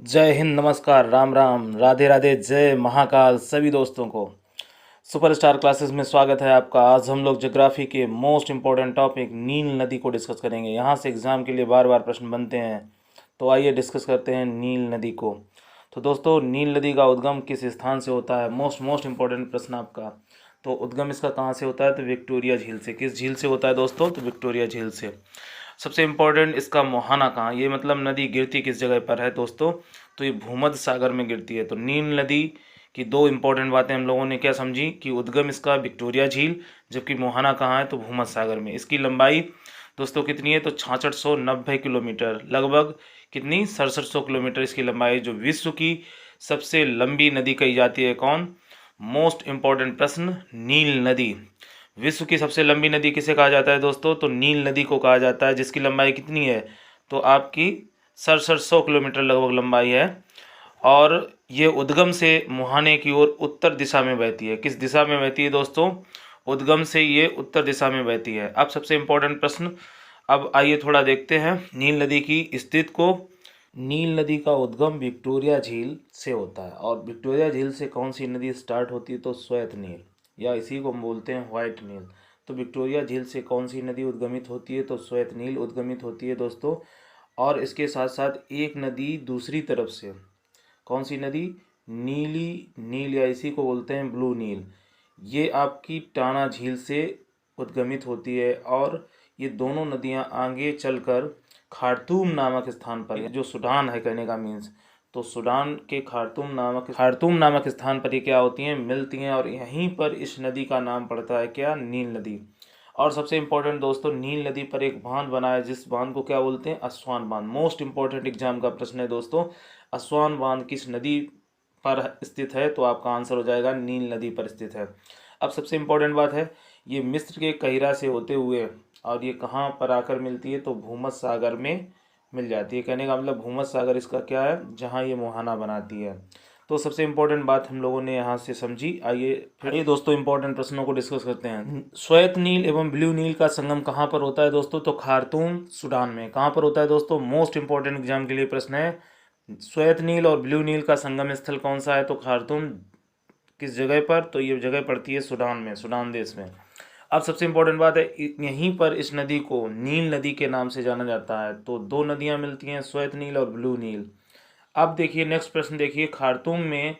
जय हिंद, नमस्कार, राम राम, राधे राधे, जय महाकाल सभी दोस्तों को। सुपरस्टार क्लासेस में स्वागत है आपका। आज हम लोग ज्योग्राफी के मोस्ट इम्पोर्टेंट टॉपिक नील नदी को डिस्कस करेंगे। यहाँ से एग्ज़ाम के लिए बार बार प्रश्न बनते हैं, तो आइए डिस्कस करते हैं नील नदी को। तो दोस्तों, नील नदी का उद्गम किस स्थान से होता है? मोस्ट इम्पोर्टेंट प्रश्न आपका। तो उद्गम इसका कहाँ से होता है? तो विक्टोरिया झील से। किस झील से होता है दोस्तों? तो विक्टोरिया झील से। सबसे इम्पोर्टेंट, इसका मुहाना कहाँ, ये मतलब नदी गिरती किस जगह पर है दोस्तों? तो ये भूमध्य सागर में गिरती है। तो नील नदी की दो इम्पोर्टेंट बातें हम लोगों ने क्या समझी कि उद्गम इसका विक्टोरिया झील, जबकि मुहाना कहाँ है? तो भूमध्य सागर में। इसकी लंबाई दोस्तों कितनी है? तो 6690 किलोमीटर, लगभग कितनी? 6700 किलोमीटर इसकी लंबाई, जो विश्व की सबसे लंबी नदी कही जाती है। कौन? मोस्ट इम्पोर्टेंट प्रश्न, नील नदी। विश्व की सबसे लंबी नदी किसे कहा जाता है दोस्तों? तो नील नदी को कहा जाता है, जिसकी लंबाई कितनी है? तो आपकी 6700 किलोमीटर लगभग लंबाई है। और ये उद्गम से मुहाने की ओर उत्तर दिशा में बहती है। किस दिशा में बहती है दोस्तों? उद्गम से ये उत्तर दिशा में बहती है। अब सबसे इम्पोर्टेंट प्रश्न, अब आइए थोड़ा देखते हैं नील नदी की स्थिति को। नील नदी का उद्गम विक्टोरिया झील से होता है। और विक्टोरिया झील से कौन सी नदी स्टार्ट होती है? तो श्वेत नील, या इसी को हम बोलते हैं व्हाइट नील। तो विक्टोरिया झील से कौन सी नदी उद्गमित होती है? तो श्वेत नील उद्गमित होती है दोस्तों। और इसके साथ साथ एक नदी दूसरी तरफ से, कौन सी नदी? नीली नील, या इसी को बोलते हैं ब्लू नील। ये आपकी टाना झील से उद्गमित होती है। और ये दोनों नदियां आगे चलकर खार्तूम नामक स्थान पर, जो सूडान है कहने का मीन्स, तो सूडान के खार्तूम नामक स्थान पर ये क्या होती हैं? मिलती हैं। और यहीं पर इस नदी का नाम पड़ता है क्या? नील नदी। और सबसे इम्पोर्टेंट दोस्तों, नील नदी पर एक बांध बना है, जिस बांध को क्या बोलते हैं? अस्वान बांध। मोस्ट इम्पोर्टेंट एग्जाम का प्रश्न है दोस्तों, अस्वान बांध किस नदी पर स्थित है? तो आपका आंसर हो जाएगा नील नदी पर स्थित है। अब सबसे इम्पोर्टेंट बात है, ये मिस्र के कैरा से होते हुए, और ये कहाँ पर आकर मिलती है? तो भूमध्य सागर में मिल जाती है। कहने का मतलब भूमध्य सागर इसका क्या है? जहाँ ये मुहाना बनाती है। तो सबसे इम्पोर्टेंट बात हम लोगों ने यहाँ से समझी। आइए फिर दोस्तों इम्पोर्टेंट प्रश्नों को डिस्कस करते हैं। श्वेत नील एवं ब्लू नील का संगम कहाँ पर होता है दोस्तों? तो खार्तूम सूडान में। कहाँ पर होता है दोस्तों? मोस्ट इम्पोर्टेंट एग्जाम के लिए प्रश्न है। श्वेत नील और ब्लू नील का संगम स्थल कौन सा है? तो खार्तूम। किस जगह पर? तो ये जगह पड़ती है सूडान में, सूडान देश में। अब सबसे इम्पोर्टेंट बात है, यहीं पर इस नदी को नील नदी के नाम से जाना जाता है। तो दो नदियां मिलती हैं, श्वेत नील और ब्लू नील। अब देखिए नेक्स्ट प्रश्न देखिए, खार्तूम में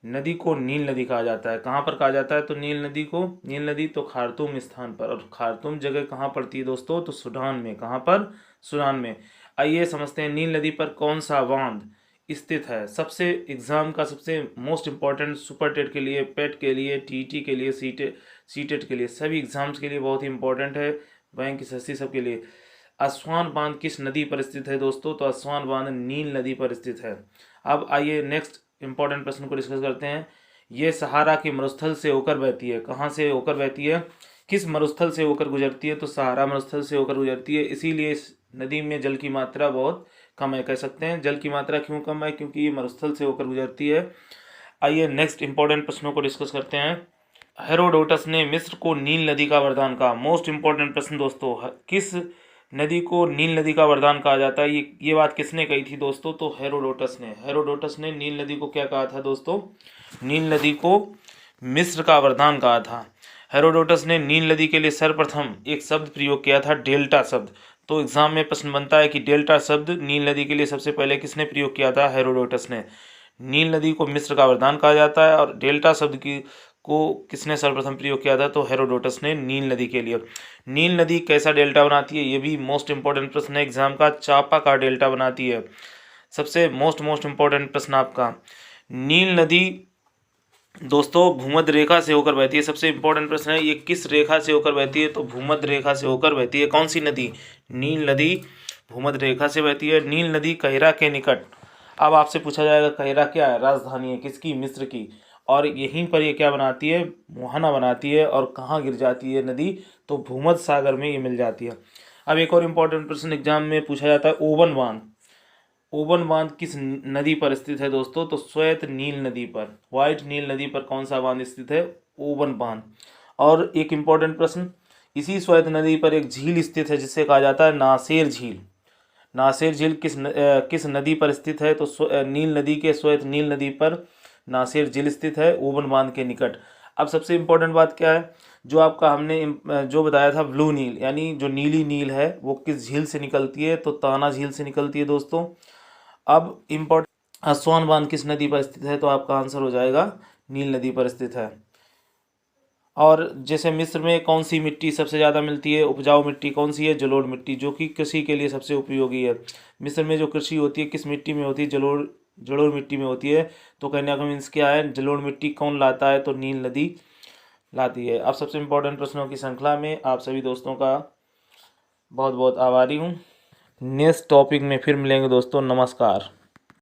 नदी को नील नदी कहा जाता है। कहाँ पर कहा जाता है? तो नील नदी को, नील नदी तो खार्तूम स्थान पर। और खार्तूम जगह कहाँ पड़ती है दोस्तों? तो सूडान में। कहाँ पर? सूडान में। आइए समझते हैं नील नदी पर कौन सा बांध स्थित है। सबसे एग्जाम का सबसे मोस्ट इम्पॉर्टेंट, सुपर टेट के लिए, पेट के लिए, टीटी के लिए, सीटेट के लिए, सभी एग्जाम्स के लिए बहुत ही इंपॉर्टेंट है, बैंक एसएससी सबके लिए। अस्वान बांध किस नदी पर स्थित है दोस्तों? तो अस्वान बांध नील नदी पर स्थित है। अब आइए नेक्स्ट इंपॉर्टेंट प्रश्न को डिस्कस करते हैं। ये सहारा के मरुस्थल से होकर बहती है। कहाँ से होकर बहती है? किस मरुस्थल से होकर गुजरती है? तो सहारा मरुस्थल से होकर गुजरती है। इसीलिए इस नदी में जल की मात्रा बहुत कम है। कह सकते हैं जल की मात्रा क्यों कम है? क्योंकि ये मरुस्थल से होकर गुजरती है। आइए नेक्स्ट इंपॉर्टेंट प्रश्नों को डिस्कस करते हैं। हेरोडोटस ने मिस्र को नील नदी का वरदान कहा। मोस्ट इंपॉर्टेंट प्रश्न दोस्तों, किस नदी को नील नदी का वरदान कहा जाता है? ये बात किसने कही थी दोस्तों? तो हेरोडोटस ने नील नदी को क्या कहा था दोस्तों? नील नदी को मिस्र का वरदान कहा था। हेरोडोटस ने नील नदी के लिए सर्वप्रथम एक शब्द प्रयोग किया था, डेल्टा शब्द। तो एग्जाम में प्रश्न बनता है कि डेल्टा शब्द नील नदी के लिए सबसे पहले किसने प्रयोग किया था? हेरोडोटस ने। नील नदी को मिस्र का वरदान कहा जाता है, और डेल्टा शब्द की को किसने सर्वप्रथम प्रयोग किया था? तो हेरोडोटस ने नील नदी के लिए। नील नदी कैसा डेल्टा बनाती है? ये भी मोस्ट इंपॉर्टेंट प्रश्न है एग्जाम का। चापा का डेल्टा बनाती है। सबसे मोस्ट इंपॉर्टेंट प्रश्न आपका, नील नदी दोस्तों भूमध्य रेखा से होकर बहती है। सबसे इंपॉर्टेंट प्रश्न है, ये किस रेखा से होकर बहती है? तो भूमध्य रेखा से होकर बहती है। कौन सी नदी? नील नदी भूमध्य रेखा से बहती है। नील नदी कैरा के निकट। अब आपसे पूछा जाएगा कैरा क्या है? राजधानी है किसकी? मिस्र की। और यहीं पर ये क्या बनाती है? मुहाना बनाती है। और कहाँ गिर जाती है नदी? तो भूमध्य सागर में ये मिल जाती है। अब एक और इम्पोर्टेंट प्रश्न एग्जाम में पूछा जाता है, ओवन बांध। ओवन बांध किस नदी पर स्थित है दोस्तों? तो श्वेत नील नदी पर, व्हाइट नील नदी पर कौन सा बांध स्थित है? ओवन बांध। और एक इम्पोर्टेंट प्रश्न, इसी श्वेत नदी पर एक झील स्थित है जिसे कहा जाता है नासेर झील। नासिर झील किस नदी पर स्थित है? तो नील नदी के श्वेत नील नदी पर नासिर झील स्थित है, ऊबन बांध के निकट। अब सबसे इम्पोर्टेंट बात क्या है, जो आपका हमने जो बताया था ब्लू नील, यानी जो नीली नील है वो किस झील से निकलती है? तो ताना झील से निकलती है दोस्तों। अब इम्पोर्टेंट, असवान बांध किस नदी पर स्थित है? तो आपका आंसर हो जाएगा नील नदी पर स्थित है। और जैसे मिस्र में कौन सी मिट्टी सबसे ज़्यादा मिलती है? उपजाऊ मिट्टी कौन सी है? जलोढ़ मिट्टी, जो कि कृषि के लिए सबसे उपयोगी है। मिस्र में जो कृषि होती है किस मिट्टी में होती है? जलोढ़ मिट्टी में होती है। तो कन्याकुमारी क्या है? जलोढ़ मिट्टी कौन लाता है? तो नील नदी लाती है। अब सबसे इम्पोर्टेंट प्रश्नों की श्रृंखला में आप सभी दोस्तों का बहुत बहुत आभारी हूँ। नेक्स्ट टॉपिक में फिर मिलेंगे दोस्तों, नमस्कार।